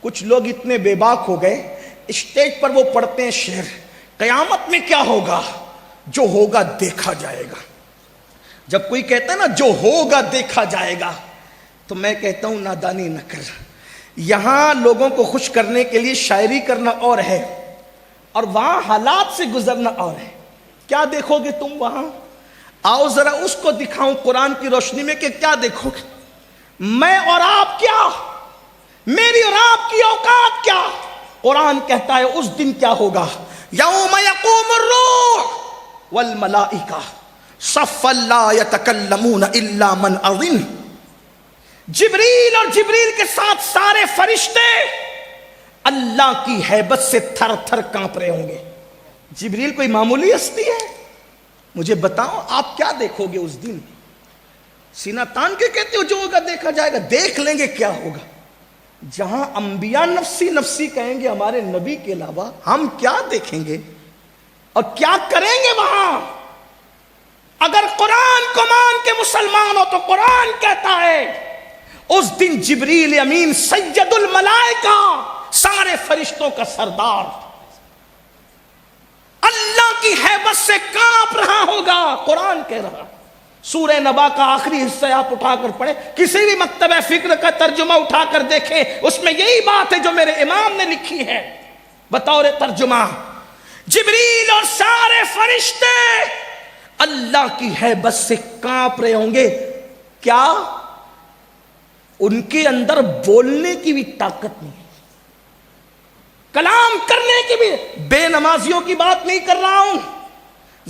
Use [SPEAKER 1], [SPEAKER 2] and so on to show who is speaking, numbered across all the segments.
[SPEAKER 1] کچھ لوگ اتنے بے باک ہو گئے، اسٹیج پر وہ پڑھتے ہیں شعر، قیامت میں کیا ہوگا؟ جو ہوگا دیکھا جائے گا۔ جب کوئی کہتا ہے نا جو ہوگا دیکھا جائے گا، تو میں کہتا ہوں نادانی نہ کر۔ یہاں لوگوں کو خوش کرنے کے لیے شاعری کرنا اور ہے، اور وہاں حالات سے گزرنا اور ہے۔ کیا دیکھو گے تم وہاں؟ آؤ ذرا اس کو دکھاؤں قرآن کی روشنی میں کہ کیا دیکھو گے۔ میں اور آپ کیا، میری اور آپ کی اوقات کیا؟ قرآن کہتا ہے اس دن کیا ہوگا؟ یوم یقوم الروح والملائکہ صفا لا یتکلمون الا من اذن۔ جبریل اور جبریل کے ساتھ سارے فرشتے اللہ کی ہیبت سے تھر تھر کانپ رہے ہوں گے۔ جبریل کوئی معمولی ہستی ہے؟ مجھے بتاؤ آپ کیا دیکھو گے اس دن؟ سینہ تان کے کہتے ہو جو ہوگا دیکھا جائے گا، دیکھ لیں گے کیا ہوگا۔ جہاں انبیاء نفسی نفسی کہیں گے ہمارے نبی کے علاوہ، ہم کیا دیکھیں گے اور کیا کریں گے وہاں؟ اگر قرآن کو مان کے مسلمان ہو تو قرآن کہتا ہے اس دن جبریل امین سید الملائکہ، سارے فرشتوں کا سردار، اللہ کی ہیبت سے کانپ رہا ہوگا۔ قرآن کہہ رہا۔ سورہ نبا کا آخری حصہ آپ اٹھا کر پڑھیں، کسی بھی مکتبہ فکر کا ترجمہ اٹھا کر دیکھیں، اس میں یہی بات ہے جو میرے امام نے لکھی ہے بطور ترجمہ۔ جبریل اور سارے فرشتے اللہ کی ہیبت سے کانپ رہے ہوں گے۔ کیا ان کے اندر بولنے کی بھی طاقت نہیں، کلام کرنے کی بھی؟ بے نمازیوں کی بات نہیں کر رہا ہوں،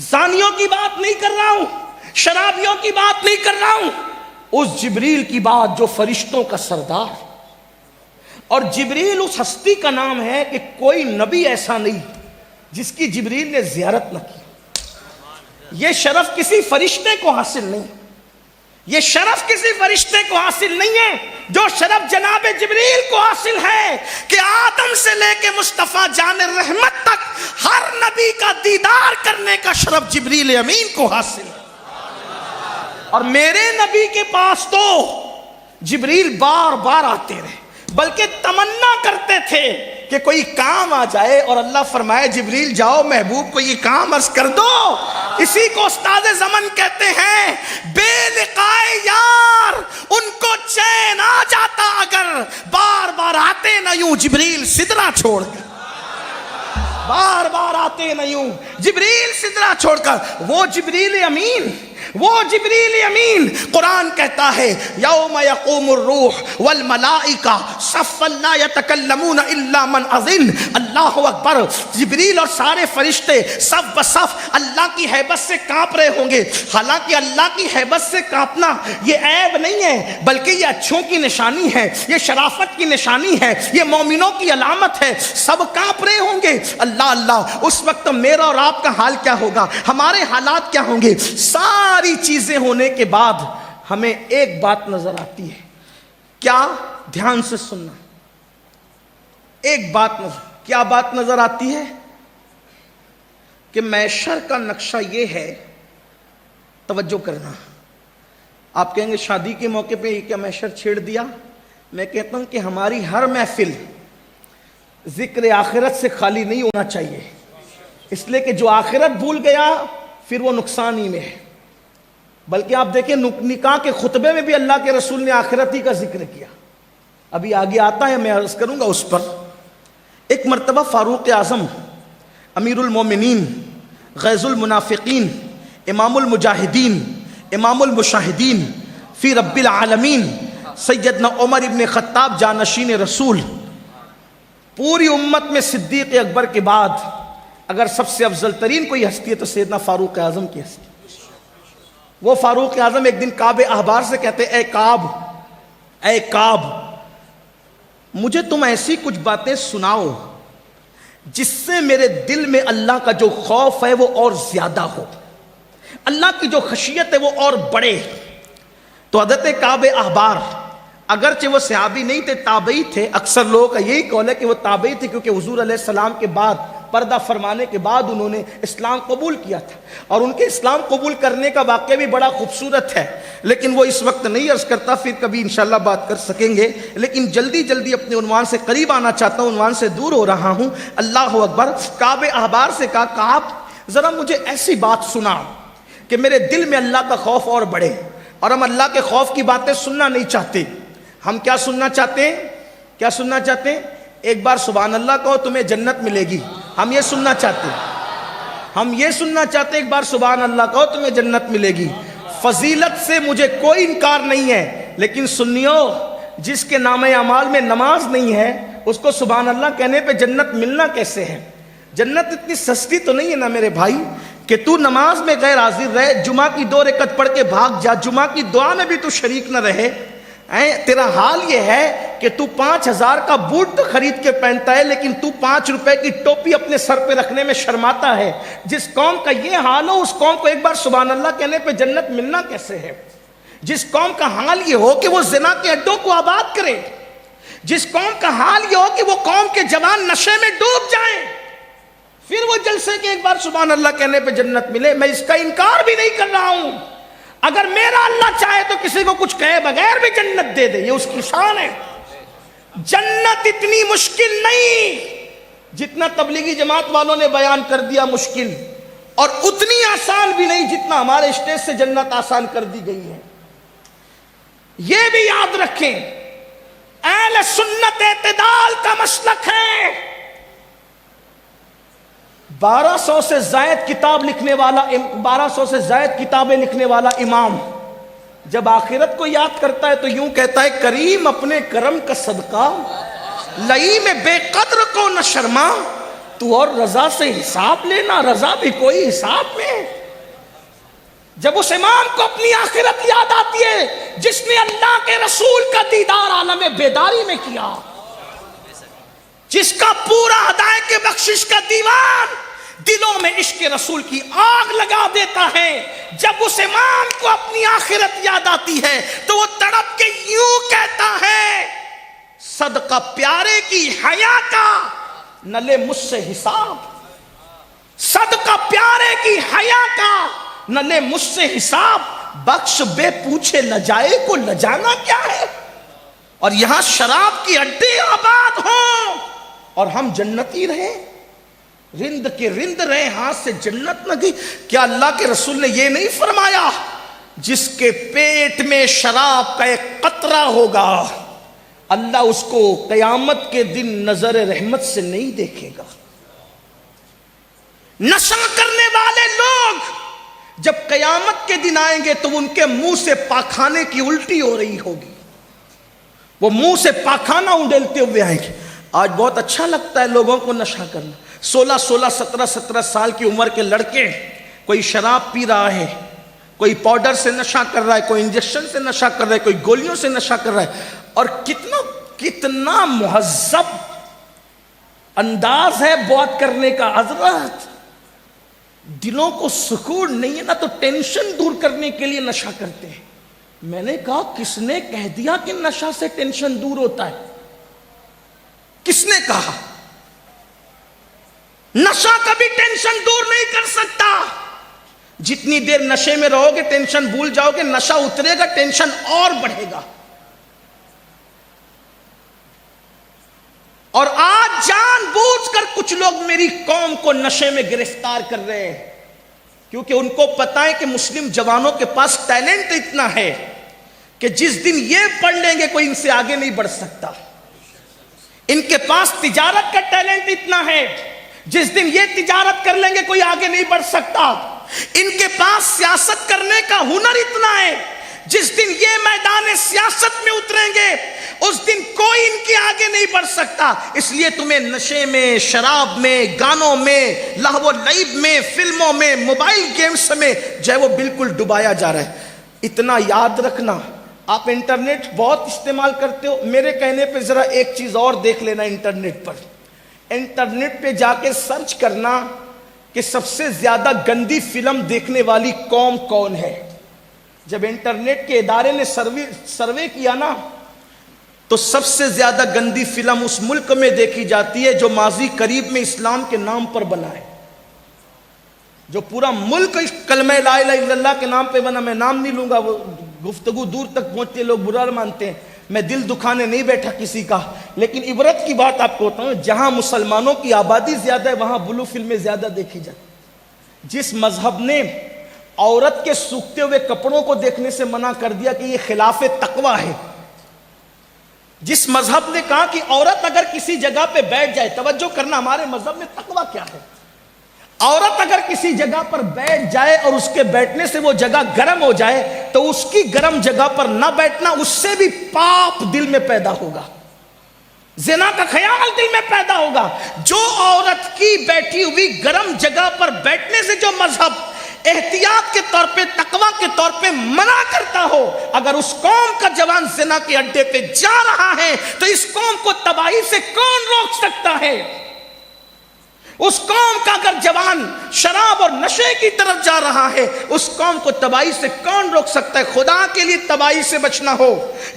[SPEAKER 1] زانیوں کی بات نہیں کر رہا ہوں، شرابیوں کی بات نہیں کر رہا ہوں، اس جبریل کی بات جو فرشتوں کا سردار۔ اور جبریل اس ہستی کا نام ہے کہ کوئی نبی ایسا نہیں جس کی جبریل نے زیارت نہ کی۔ یہ شرف کسی فرشتے کو حاصل نہیں، یہ شرف کسی فرشتے کو حاصل نہیں ہے، جو شرف جناب جبریل کو حاصل ہے کہ آدم سے لے کے مصطفیٰ جان رحمت تک ہر نبی کا دیدار کرنے کا شرف جبریل امین کو حاصل ہے۔ اور میرے نبی کے پاس تو جبریل بار بار آتے رہے، بلکہ تمنا کرتے تھے کہ کوئی کام آ جائے، اور اللہ فرمائے جبریل جاؤ محبوب کو یہ کام عرض کر دو۔ اسی کو استاد زمن کہتے ہیں، بے لقائے یار ان کو چین آ جاتا اگر بار بار آتے نہ یوں جبریل سدرہ چھوڑ کر، بار بار آتے نہ یوں جبریل سدرہ چھوڑ کر۔ وہ جبریل امین، وہ جبریل امین، قرآن کہتا ہے یوم یقوم الروح والملائکہ صفا لا یتکلمون الا من اذن۔ اللہ اکبر۔ جبریل اور سارے فرشتے صف بصف اللہ کی ہیبت سے کانپ رہے ہوں گے۔ حالانکہ اللہ کی ہیبت سے کانپنا یہ عیب نہیں ہے، بلکہ یہ اچھوں کی نشانی ہے، یہ شرافت کی نشانی ہے، یہ مومنوں کی علامت ہے۔ سب کانپ رہے ہوں گے۔ اللہ اللہ، اس وقت میرا اور آپ کا حال کیا ہوگا؟ ہمارے حالات کیا ہوں گے؟ ساری چیزیں ہونے کے بعد ہمیں ایک بات نظر آتی ہے۔ کیا؟ دھیان سے سننا۔ ایک بات کیا بات نظر آتی ہے؟ کہ محشر کا نقشہ یہ ہے، توجہ کرنا۔ آپ کہیں گے شادی کے موقع پہ یہ کیا محشر چھیڑ دیا؟ میں کہتا ہوں کہ ہماری ہر محفل ذکر آخرت سے خالی نہیں ہونا چاہیے، اس لیے کہ جو آخرت بھول گیا پھر وہ نقصان ہی میں ہے۔ بلکہ آپ دیکھیں نکاح کے خطبے میں بھی اللہ کے رسول نے آخرت ہی کا ذکر کیا۔ ابھی آگے آتا ہے، میں عرض کروں گا اس پر۔ ایک مرتبہ فاروق اعظم امیر المومنین، غیظ المنافقین، امام المجاہدین، امام المشاہدین فی رب العالمین، سیدنا عمر ابن خطاب جانشین رسول، پوری امت میں صدیق اکبر کے بعد اگر سب سے افضل ترین کوئی ہستی ہے تو سیدنا فاروق اعظم کی ہستی۔ وہ فاروق اعظم ایک دن کعب احبار سے کہتے اے کعب، اے کعب، مجھے تم ایسی کچھ باتیں سناؤ جس سے میرے دل میں اللہ کا جو خوف ہے وہ اور زیادہ ہو، اللہ کی جو خشیت ہے وہ اور بڑھے۔ تو حضرت کعب احبار، اگرچہ وہ صحابی نہیں تھے، تابعی تھے، اکثر لوگوں کا یہی قول ہے کہ وہ تابعی تھے، کیونکہ حضور علیہ السلام کے بعد پردہ فرمانے کے بعد انہوں نے اسلام قبول کیا تھا، اور ان کے اسلام قبول کرنے کا واقعہ بھی بڑا خوبصورت ہے، لیکن وہ اس وقت نہیں عرض کرتا، پھر کبھی انشاءاللہ بات کر سکیں گے۔ لیکن جلدی جلدی اپنے عنوان سے قریب آنا چاہتا ہوں، عنوان سے دور ہو رہا ہوں۔ اللہ اکبر۔ کعب احبار سے کہا کعب ذرا مجھے ایسی بات سنا کہ میرے دل میں اللہ کا خوف اور بڑھے، اور ہم اللہ کے خوف کی باتیں سننا نہیں چاہتے۔ ہم کیا سننا چاہتے ہیں؟ کیا سننا چاہتے ہیں؟ ایک بار سبحان اللہ کہو تمہیں جنت ملے گی، ہم یہ سننا چاہتے ہیں۔ ہم یہ سننا چاہتے ہیں ایک بار سبحان اللہ کہو تمہیں جنت ملے گی۔ فضیلت سے مجھے کوئی انکار نہیں ہے، لیکن سنیو، جس کے نام اعمال میں نماز نہیں ہے اس کو سبحان اللہ کہنے پہ جنت ملنا کیسے ہے؟ جنت اتنی سستی تو نہیں ہے نا میرے بھائی کہ تو نماز میں غیر حاضر رہے، جمعہ کی 2 رکعت پڑھ کے بھاگ جا، جمعہ کی دعا میں بھی تو شریک نہ رہے۔ تیرا حال یہ ہے کہ تو 5,000 کا بوٹ تو خرید کے پہنتا ہے، لیکن تو 5 روپے کی ٹوپی اپنے سر پہ رکھنے میں شرماتا ہے۔ جس قوم کا یہ حال ہو، اس قوم کو ایک بار سبحان اللہ کہنے پہ جنت ملنا کیسے ہے؟ جس قوم کا حال یہ ہو کہ وہ زنا کے اڈوں کو آباد کرے، جس قوم کا حال یہ ہو کہ وہ قوم کے جوان نشے میں ڈوب جائیں، پھر وہ جلسے کے ایک بار سبحان اللہ کہنے پہ جنت ملے۔ میں اس کا انکار بھی نہیں کر رہا ہوں، اگر میرا اللہ چاہے تو کسی کو کچھ کہے بغیر بھی جنت دے دے، یہ اس کی شان ہے۔ جنت اتنی مشکل نہیں جتنا تبلیغی جماعت والوں نے بیان کر دیا مشکل، اور اتنی آسان بھی نہیں جتنا ہمارے اسٹیج سے جنت آسان کر دی گئی ہے۔ یہ بھی یاد رکھیں، اہل سنت اعتدال کا مسلک ہے۔ 1200 سے زائد کتابیں لکھنے والا امام جب آخرت کو یاد کرتا ہے تو یوں کہتا ہے، کریم اپنے کرم کا صدقہ، لئی میں بے قدر کو نہ شرما، تو اور رضا سے حساب لینا، رضا بھی کوئی حساب میں۔ جب اس امام کو اپنی آخرت یاد آتی ہے جس نے اللہ کے رسول کا دیدار عالم بیداری میں کیا، جس کا پورا ہدایت کے بخشش کا دیوان دلوں میں عشق رسول کی آگ لگا دیتا ہے، جب اس امام کو اپنی آخرت یاد آتی ہے تو وہ تڑپ کے یوں کہتا ہے، صدقہ پیارے کی حیا کا، نہ لے مجھ سے حساب، صدقہ پیارے کی حیا کا، نہ لے مجھ سے حساب، بخش بے پوچھے لجائے کو لجانا کیا ہے؟ اور یہاں شراب کی اڈے آباد ہوں اور ہم جنتی رہے، رند کے رند رہے، ہاتھ سے جنت نہ گئی۔ کیا اللہ کے رسول نے یہ نہیں فرمایا، جس کے پیٹ میں شراب کا ایک قطرہ ہوگا اللہ اس کو قیامت کے دن نظر رحمت سے نہیں دیکھے گا؟ نشہ کرنے والے لوگ جب قیامت کے دن آئیں گے تو ان کے منہ سے پاخانے کی الٹی ہو رہی ہوگی، وہ منہ سے پاخانہ اونڈیلتے ہوئے آئیں گے۔ آج بہت اچھا لگتا ہے لوگوں کو نشہ کرنا، 16 17 سال کی عمر کے لڑکے، کوئی شراب پی رہا ہے، کوئی پاؤڈر سے نشہ کر رہا ہے، کوئی انجیکشن سے نشہ کر رہا ہے، کوئی گولیوں سے نشہ کر رہا ہے، اور کتنا مہذب انداز ہے بات کرنے کا۔ حضرت دلوں کو سکون نہیں ہے نا تو ٹینشن دور کرنے کے لیے نشہ کرتے ہیں۔ میں نے کہا کس نے کہہ دیا کہ نشہ سے ٹینشن دور ہوتا ہے؟ کس نے کہا؟ نشہ کبھی ٹینشن دور نہیں کر سکتا۔ جتنی دیر نشے میں رہو گے ٹینشن بھول جاؤ گے، نشہ اترے گا ٹینشن اور بڑھے گا۔ اور آج جان بوجھ کر کچھ لوگ میری قوم کو نشے میں گرفتار کر رہے ہیں، کیونکہ ان کو پتا ہے کہ مسلم جوانوں کے پاس ٹیلنٹ اتنا ہے کہ جس دن یہ پڑھ لیں گے کوئی ان سے آگے نہیں بڑھ سکتا۔ ان کے پاس تجارت کا ٹیلنٹ اتنا ہے، جس دن یہ تجارت کر لیں گے کوئی آگے نہیں بڑھ سکتا۔ ان کے پاس سیاست کرنے کا ہنر اتنا ہے، جس دن یہ میدان سیاست میں اتریں گے اس دن کوئی ان کے آگے نہیں بڑھ سکتا۔ اس لیے تمہیں نشے میں، شراب میں، گانوں میں، لہو و لعب میں، فلموں میں، موبائل گیمز میں جو ہے وہ بالکل ڈبایا جا رہا ہے۔ اتنا یاد رکھنا، آپ انٹرنیٹ بہت استعمال کرتے ہو، میرے کہنے پہ ذرا ایک چیز اور دیکھ لینا انٹرنیٹ پر۔ انٹرنیٹ پہ جا کے سرچ کرنا کہ سب سے زیادہ گندی فلم دیکھنے والی قوم کون ہے۔ جب انٹرنیٹ کے ادارے نے سروے کیا نا تو سب سے زیادہ گندی فلم اس ملک میں دیکھی جاتی ہے جو ماضی قریب میں اسلام کے نام پر بنا ہے، جو پورا ملک کلمہ لا الہ الا اللہ کے نام پہ بنا. میں نام نہیں لوں گا، وہ گفتگو دور تک پہنچتے لوگ برا مانتے ہیں، میں دل دکھانے نہیں بیٹھا کسی کا، لیکن عبرت کی بات آپ کو بتاؤں، جہاں مسلمانوں کی آبادی زیادہ ہے وہاں بلو فلمیں زیادہ دیکھی جاتی. جس مذہب نے عورت کے سوکھتے ہوئے کپڑوں کو دیکھنے سے منع کر دیا کہ یہ خلاف تقوی ہے، جس مذہب نے کہا کہ عورت اگر کسی جگہ پہ بیٹھ جائے، توجہ کرنا ہمارے مذہب میں تقوی کیا ہے، عورت اگر کسی جگہ پر بیٹھ جائے اور اس کے بیٹھنے سے وہ جگہ گرم ہو جائے تو اس کی گرم جگہ پر نہ بیٹھنا، اس سے بھی پاپ دل میں پیدا ہوگا، زنا کا خیال دل میں پیدا ہوگا. جو عورت کی بیٹھی ہوئی گرم جگہ پر بیٹھنے سے جو مذہب احتیاط کے طور پہ، تقوی کے طور پہ منع کرتا ہو، اگر اس قوم کا جوان زنا کے اڈے پہ جا رہا ہے تو اس قوم کو تباہی سے کون روک سکتا ہے؟ اس قوم کا اگر جوان شراب اور نشے کی طرف جا رہا ہے، اس قوم کو تباہی سے کون روک سکتا ہے؟ خدا کے لیے تباہی سے بچنا ہو،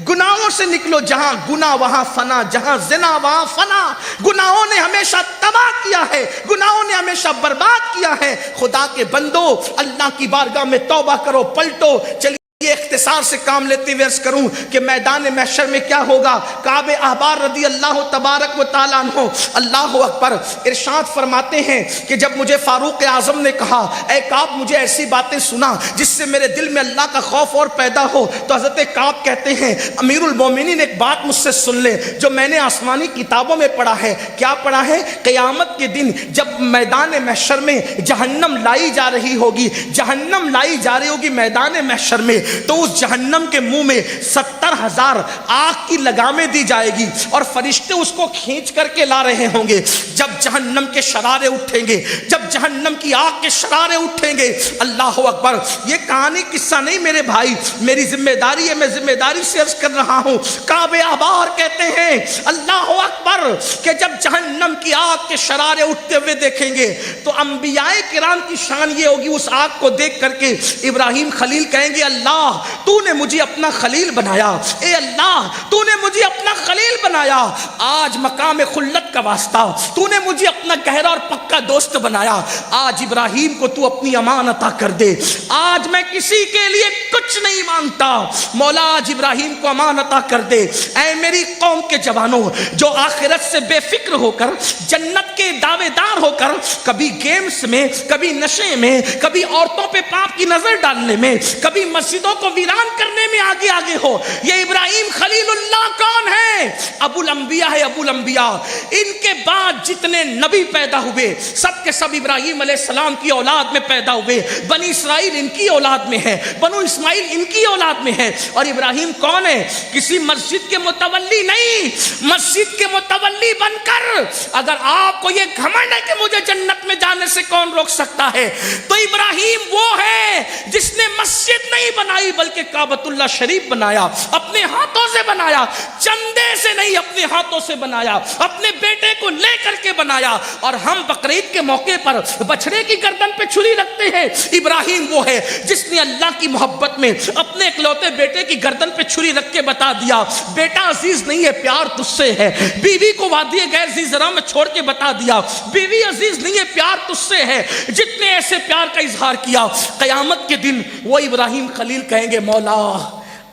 [SPEAKER 1] گناہوں سے نکلو. جہاں گناہ وہاں فنا، جہاں زنا وہاں فنا. گناہوں نے ہمیشہ تباہ کیا ہے، گناہوں نے ہمیشہ برباد کیا ہے. خدا کے بندو، اللہ کی بارگاہ میں توبہ کرو، پلٹو. چلیے یہ اختصار سے کام لیتے ہوئے عرض کروں کہ میدان محشر میں کیا ہوگا. کعب احبار رضی اللہ تبارک و تعالیٰ عنہ، اللہ اکبر، ارشاد فرماتے ہیں کہ جب مجھے فاروق اعظم نے کہا اے کعب مجھے ایسی باتیں سنا جس سے میرے دل میں اللہ کا خوف اور پیدا ہو، تو حضرت کعب کہتے ہیں امیر المومنین ایک بات مجھ سے سن لے جو میں نے آسمانی کتابوں میں پڑھا ہے. کیا پڑھا ہے؟ قیامت کے دن جب میدان محشر میں جہنم لائی جا رہی ہوگی، جہنم لائی جا رہی ہوگی میدان محشر میں، تو اس جہنم کے منہ میں 70,000 آگ کی لگامیں دی جائے گی اور فرشتے اس کو کھینچ کر کے لا رہے ہوں گے. جب جہنم کے شرارے اٹھیں گے، جب جہنم کی آگ کے شرارے اٹھیں گے، اللہ اکبر، یہ کہانی قصہ نہیں میرے بھائی، میری ذمہ داری ہے، میں ذمہ داری سے عرض کر رہا ہوں. کعب احبار کہتے ہیں اللہ اکبر کہ جب جہنم کی آگ کے شرارے اٹھتے ہوئے دیکھیں گے تو انبیاء کرام کی شان یہ ہوگی، اس آگ کو دیکھ کر کے ابراہیم خلیل کہیں گے اللہ تو نے مجھے اپنا خلیل بنایا، اے اللہ تو نے مجھے اپنا خلیل بنایا، آج مقام خلت کا واسطہ تو نے مجھے اپنا گہرا اور پکا دوست بنایا، آج ابراہیم کو تو اپنی امان عطا کر دے، آج میں کسی کے لیے کچھ نہیں مانگتا، مولا آج ابراہیم کو امان عطا کر دے. اے میری قوم کے جوانوں جو آخرت سے بے فکر ہو کر، جنت کے دعوے دار ہو کر، کبھی گیمز میں، کبھی نشے میں، کبھی عورتوں پہ پاپ کی نظر ڈالنے میں، کبھی مسجدوں کو ویران کرنے میں آگے آگے ہو، یہ ابراہیم خلیل اللہ کون ہے؟ ابو الانبیاء ہے، ابو الانبیاء. ان کے بعد جتنے نبی پیدا ہوئے سب کے سب ابراہیم علیہ السلام کی اولاد میں پیدا ہوئے. بنی اسرائیل ان کی اولاد میں ہے، بنو اسماعیل ان کی اولاد میں ہے. اور ابراہیم کون ہے؟ کسی مسجد کے متولی نہیں، مسجد کے متولی بن کر اگر آپ کو یہ گھمنڈ ہے کہ مجھے جنت میں جانے سے کون روک سکتا ہے، تو ابراہیم وہ ہے جس نے مسجد نہیں بنائی بلکہ کعبۃ اللہ شریف بنایا، اپنے ہاتھوں سے بنایا، چندے سے نہیں اپنے ہاتھوں سے بنایا، اپنے بیٹے کو لے کر کے بنایا. اور ہم بقرعید کے موقع پر بچڑے کی گردن پہ چھری رکھتے ہیں. ابراہیم وہ ہے جس نے اللہ کی محبت میں اپنے اکلوتے بیٹے کی گردن پہ چھری رکھ کے بتا دیا بیٹا عزیز نہیں ہے، پیار تجھ سے ہے. بیوی کو وادی غیر ذی زرع میں چھوڑ کے بتا دیا بیوی عزیز نہیں ہے، پیار تجھ سے ہے. جتنے ایسے پیار کا اظہار کیا، قیامت کے دن وہ ابراہیم خلیل کہیں گے مولا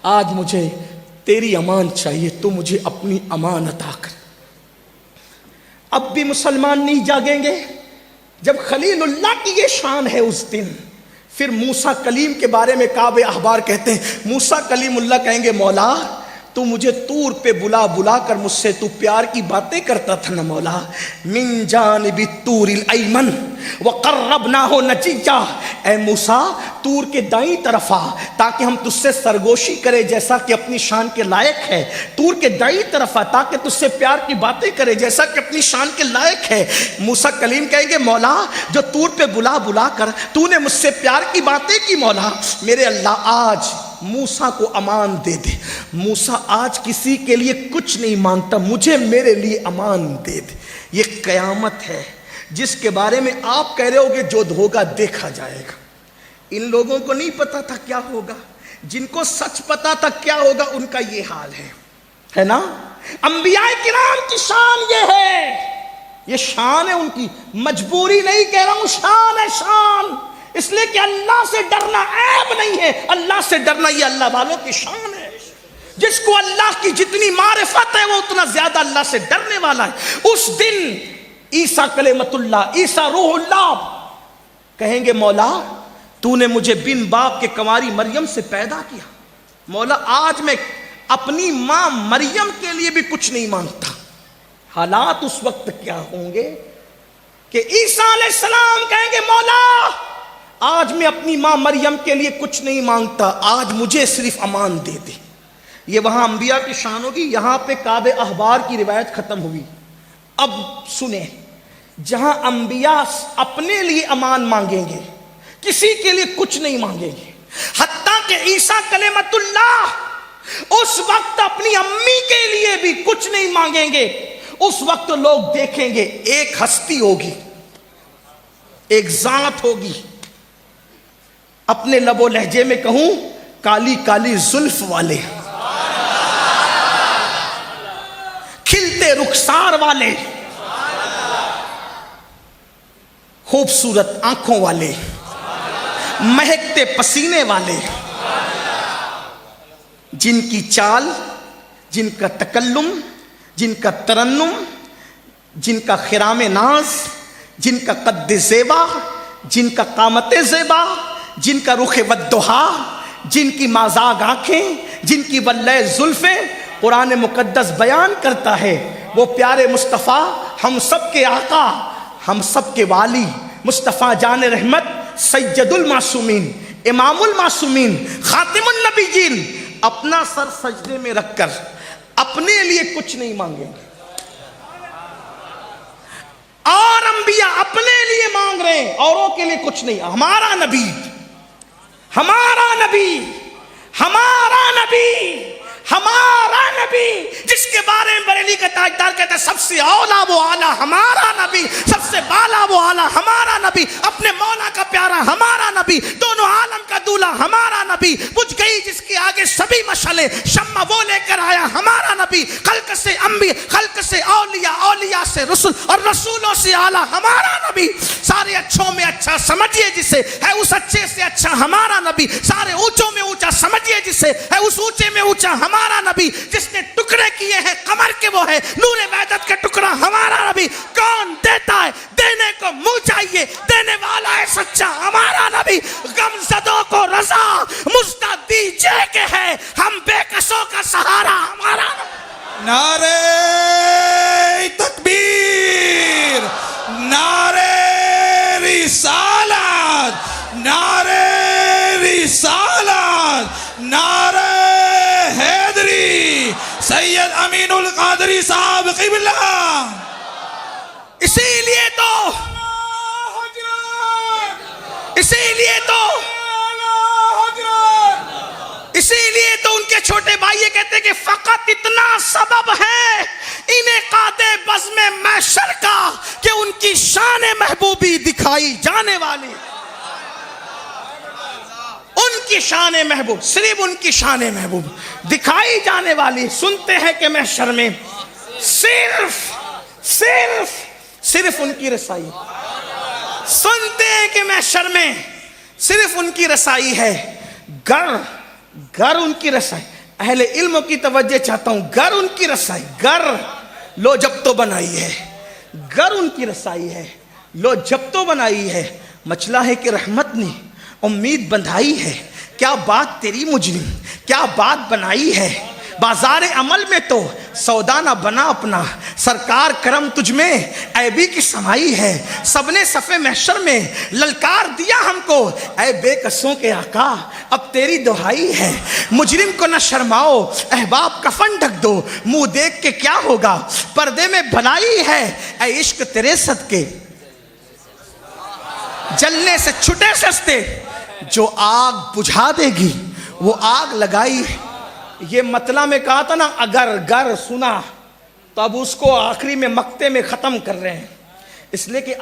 [SPEAKER 1] آج مجھے تیری امان چاہیے، تو مجھے اپنی امان عطا کر. اب بھی مسلمان نہیں جاگیں گے جب خلیل اللہ کی یہ شان ہے اس دن. پھر موسیٰ کلیم کے بارے میں کعب احبار کہتے ہیں موسیٰ کلیم اللہ کہیں گے مولا تو مجھے طور پہ بلا بلا کر مجھ سے تو پیار کی باتیں کرتا تھا نا مولا. من جانب الطور الایمن وقربناہ نجیہ، اے موسیٰ طور کے دائیں طرف آ تاکہ ہم تجھ سے سرگوشی کرے جیسا کہ اپنی شان کے لائق ہے. طور کے دائیں طرف آ تاکہ تجھ سے پیار کی باتیں کرے جیسا کہ اپنی شان کے لائق ہے. موسیٰ کلیم کہیں گے مولا جو طور پہ بلا بلا کر تو نے مجھ سے پیار کی باتیں کی مولا، میرے اللہ آج موسیٰ کو امان دے دے. موسیٰ آج کسی کے لیے کچھ نہیں مانگتا، مجھے میرے لیے امان دے دے. یہ قیامت ہے جس کے بارے میں آپ کہہ رہے ہوگے جو ہوگا دیکھا جائے گا. ان لوگوں کو نہیں پتا تھا کیا ہوگا، جن کو سچ پتا تھا کیا ہوگا ان کا یہ حال ہے. ہے نا؟ انبیاء کرام کی شان یہ ہے، یہ شان ہے ان کی، مجبوری نہیں کہہ رہا ہوں، شان ہے، شان، اس لیے کہ اللہ سے ڈرنا عیب نہیں ہے، اللہ سے ڈرنا یہ اللہ والوں کی شان ہے۔ جس کو اللہ کی جتنی معرفت ہے وہ اتنا زیادہ اللہ سے ڈرنے والا ہے۔ اس دن عیسیٰ کلمۃ اللہ، عیسیٰ روح اللہ کہیں گے مولا تو نے مجھے بن باپ کے کنواری مریم سے پیدا کیا، مولا آج میں اپنی ماں مریم کے لیے بھی کچھ نہیں مانگتا۔ حالات اس وقت کیا ہوں گے کہ عیسیٰ علیہ السلام کہیں گے مولا آج میں اپنی ماں مریم کے لیے کچھ نہیں مانگتا، آج مجھے صرف امان دے دے۔ یہ وہاں انبیاء کی شان ہوگی، یہاں پہ کعب احبار کی روایت ختم ہوئی۔ اب سنیں، جہاں انبیاء اپنے لیے امان مانگیں گے، کسی کے لیے کچھ نہیں مانگیں گے، حتیٰ کہ عیسیٰ کلمۃ اللہ اس وقت اپنی امی کے لیے بھی کچھ نہیں مانگیں گے۔ اس وقت لوگ دیکھیں گے ایک ہستی ہوگی، ایک ذات ہوگی، اپنے لب و لہجے میں کہوں کالی کالی زلف والے، کھلتے رخسار والے، خوبصورت آنکھوں والے، مہکتے پسینے والے، جن کی چال، جن کا تکلم، جن کا ترنم، جن کا خرام ناز، جن کا قد زیبا، جن کا قامت زیبا، جن کا رخ ودہا، جن کی مازاغ آنکھیں، جن کی ولے زلفیں، قرآن مقدس بیان کرتا ہے وہ پیارے مصطفیٰ، ہم سب کے آقا، ہم سب کے والی، مصطفیٰ جان رحمت، سید المعصومین، امام المعصومین، خاتم النبیین، اپنا سر سجدے میں رکھ کر اپنے لیے کچھ نہیں مانگیں گے، اور انبیاء اپنے لیے مانگ رہے ہیں، اوروں کے لیے کچھ نہیں۔ ہمارا نبی، ہمارا نبی، ہمارا نبی، ہمارا نبی، جس کے بارے میں بریلی کا تاجدار کہتا ہے سب سے اولا وہ آلہ ہمارا نبی، سب سے بالا وہ آلہ ہمارا نبی، اپنے مولا کا پیارا ہمارا نبی، دونوں عالم کا دولہ ہمارا نبی، بجھ گئی جس کے آگے سبھی مشعلیں، شمع وہ لے کر آیا ہمارا نبی، خلق سے انبیاء، خلق سے اولیاء، اولیاء سے رسول، اور رسولوں سے اعلیٰ ہمارا نبی، سارے اچھوں میں اچھا سمجھیے جسے، ہے اس اچھے سے اچھا ہمارا نبی، سارے اونچوں میں اونچا سمجھیے جسے، ہے اس اونچے میں اونچا ہمارا نبی، جس نے ٹکڑے کیے ہیں قمر کے وہ ہے نور وحدت کا ٹکڑا ہمارا نبی، کون دیتا ہے دینے کو منہ چاہیے، دینے والا ہے سچا ہمارا نبی، غم زدوں کو رضا مجدہ دیجئے کہ ہے ہم بے کسوں کا سہارا ہمارا نبی۔
[SPEAKER 2] نعرہ تکبیر، نعرہ رسالت، نعرہ رسالت، نعرہ حیدری، سید امین القادری صاحب قبلہ۔
[SPEAKER 1] اسی لیے تو ان کے چھوٹے بھائی یہ کہتے کہ فقط اتنا سبب ہے انہیں قادِ بزم محشر کا کہ ان کی شان محبوبی دکھائی جانے والی، ان کی شان محبوب، صرف ان کی شان محبوب دکھائی جانے والی۔ سنتے ہیں کہ محشر میں صرف ان کی رسائی، سنتے ہیں کہ محشر میں صرف ان کی رسائی ہے، گر ان کی رسائی، اہل علم کی توجہ چاہتا ہوں، گر ان کی رسائی، گر لو جب تو بنائی ہے، گر ان کی رسائی ہے، لو جب تو بنائی ہے، مچلا ہے کہ رحمت نے امید بندھائی ہے، کیا بات تیری مجرم، کیا بات بنائی ہے، بازار عمل میں تو سودا نہ بنا اپنا، سرکار کرم تجھ میں عیبی کی سمائی ہے، سب نے صفِ محشر میں للکار دیا ہم کو، اے بے کسوں کے آقا اب تیری دہائی ہے، مجرم کو نہ شرماؤ احباب کفن ڈھک دو، منہ دیکھ کے کیا ہوگا پردے میں بھلائی ہے، اے عشق تیرے صدقے جلنے سے چھٹے سستے، جو آگ بجھا دے گی وہ آگ لگائی۔ یہ مطلع میں کہا تھا نا اگر گر سنا، تو اب اس کو آخری میں مقطع میں ختم کر رہے ہیں، اس لیے کہ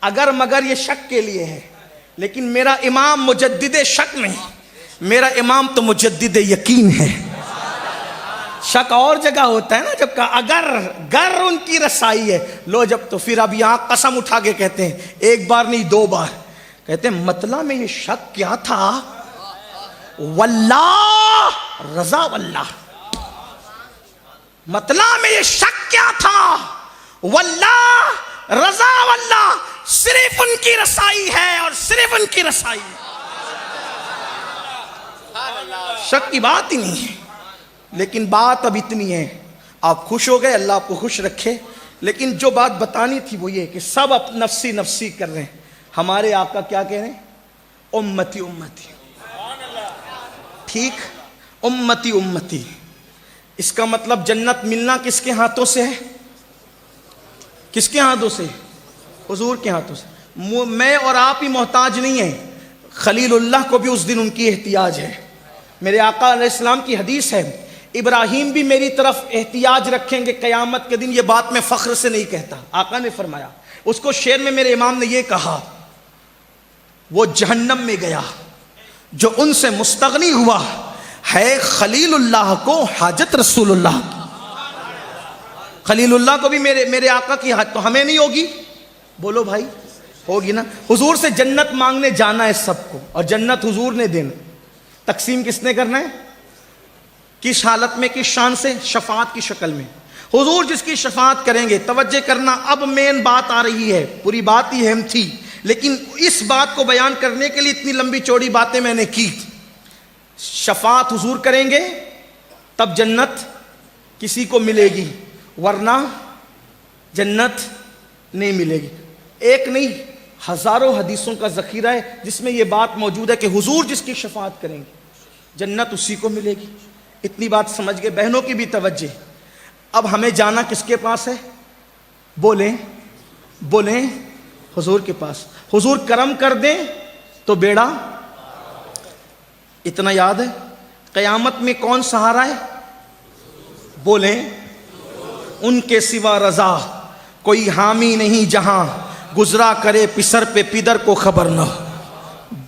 [SPEAKER 1] اگر مگر یہ شک کے لیے ہے، لیکن میرا امام مجدد شک نہیں، میرا امام تو مجدد یقین ہے۔ شک اور جگہ ہوتا ہے نا، جب کہا اگر گر ان کی رسائی ہے، لو جب تو پھر اب یہاں قسم اٹھا کے کہتے ہیں، ایک بار نہیں 2 بار، کہتے ہیں مطلع میں یہ شک کیا تھا، واللہ رضا واللہ، مطلع میں یہ شک کیا تھا، واللہ رضا واللہ، صرف ان کی رسائی ہے اور صرف ان کی رسائی ہے، شک کی بات ہی نہیں ہے۔ لیکن بات اب اتنی ہے، آپ خوش ہو گئے، اللہ آپ کو خوش رکھے، لیکن جو بات بتانی تھی وہ یہ کہ سب اب نفسی نفسی کر رہے ہیں، ہمارے آقا کیا کہہ رہے ہیں؟ امتی امتی، ٹھیک، امتی امتی، اس کا مطلب جنت ملنا کس کے ہاتھوں سے ہے؟ کس کے ہاتھوں سے؟ حضور کے ہاتھوں سے۔ میں اور آپ ہی محتاج نہیں ہیں، خلیل اللہ کو بھی اس دن ان کی احتیاج ہے۔ میرے آقا علیہ السلام کی حدیث ہے، ابراہیم بھی میری طرف احتیاج رکھیں گے قیامت کے دن، یہ بات میں فخر سے نہیں کہتا، آقا نے فرمایا۔ اس کو شعر میں میرے امام نے یہ کہا، وہ جہنم میں گیا جو ان سے مستغنی ہوا، ہے خلیل اللہ کو حاجت رسول اللہ کی۔ خلیل اللہ کو بھی میرے آقا کی حاجت، تو ہمیں نہیں ہوگی؟ بولو بھائی، ہوگی نا۔ حضور سے جنت مانگنے جانا ہے سب کو، اور جنت حضور نے دینا، تقسیم کس نے کرنا ہے؟ کس حالت میں، کس شان سے؟ شفاعت کی شکل میں۔ حضور جس کی شفاعت کریں گے، توجہ کرنا، اب مین بات آ رہی ہے، پوری بات ہی اہم تھی، لیکن اس بات کو بیان کرنے کے لیے اتنی لمبی چوڑی باتیں میں نے کی۔ شفاعت حضور کریں گے تب جنت کسی کو ملے گی، ورنہ جنت نہیں ملے گی۔ ایک نہیں، ہزاروں حدیثوں کا ذخیرہ ہے جس میں یہ بات موجود ہے کہ حضور جس کی شفاعت کریں گے جنت اسی کو ملے گی۔ اتنی بات سمجھ گئے؟ بہنوں کی بھی توجہ۔ اب ہمیں جانا کس کے پاس ہے؟ بولیں بولیں، حضور کے پاس۔ حضور کرم کر دیں تو بیڑا، اتنا یاد ہے؟ قیامت میں کون سہارا ہے؟ بولیں، ان کے سوا رضا کوئی حامی نہیں، جہاں گزرا کرے پسر پہ پدر کو خبر نہ ہو۔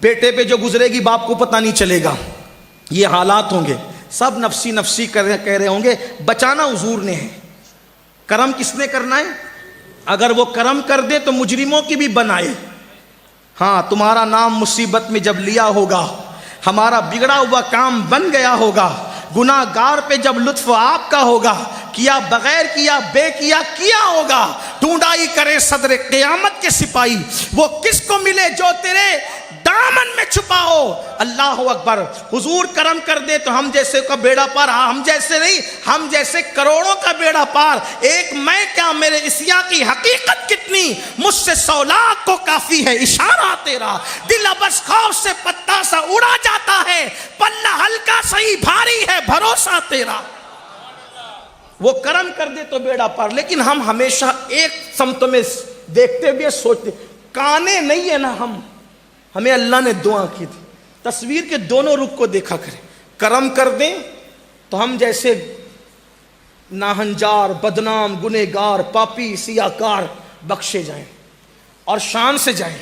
[SPEAKER 1] بیٹے پہ جو گزرے گی باپ کو پتہ نہیں چلے گا، یہ حالات ہوں گے، سب نفسی نفسی کہہ رہے ہوں گے۔ بچانا حضور نے ہے، کرم کس نے کرنا ہے؟ اگر وہ کرم کر دے تو مجرموں کی بھی بنائے۔ ہاں، تمہارا نام مصیبت میں جب لیا ہوگا، ہمارا بگڑا ہوا کام بن گیا ہوگا، گناہ گار پہ جب لطف آپ کا ہوگا، کیا بغیر کیا بے کیا ہوگا، ڈھونڈائی کرے صدر قیامت کے سپاہی، وہ کس کو ملے جو تیرے دامن میں چھپا ہو۔ اللہ اکبر۔ حضور کرم کر دے تو ہم جیسے کا بیڑا پار، ہم جیسے نہیں، ہم جیسے کروڑوں کا بیڑا پار۔ ایک میں کیا، میرے اسیا کی حقیقت کتنی، مجھ سے 100 لاکھ کو کافی ہے اشارہ تیرا، دل بس خوف سے پتا سا اڑا جاتا ہے، پلہ ہلکا صحیح بھاری ہے بھروسہ تیرا۔ وہ کرم کر دے تو بیڑا پار۔ لیکن ہم ہمیشہ ایک سمت میں دیکھتے ہوئے سوچتے، کانے نہیں ہے نا ہم، ہمیں اللہ نے دعا کی تھی، تصویر کے دونوں رخ کو دیکھا کریں۔ کرم کر دیں تو ہم جیسے ناہنجار، بدنام، گنہگار، پاپی، سیاکار بخشے جائیں اور شان سے جائیں،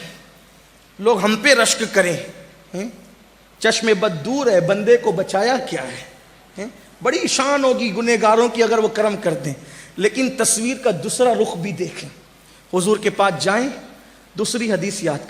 [SPEAKER 1] لوگ ہم پہ رشک کریں۔ چشم بد دور ہے، بندے کو بچایا کیا ہے۔ بڑی شان ہوگی گنہگاروں کی اگر وہ کرم کر دیں، لیکن تصویر کا دوسرا رخ بھی دیکھیں۔ حضور کے پاس جائیں، دوسری حدیث یاد کریں۔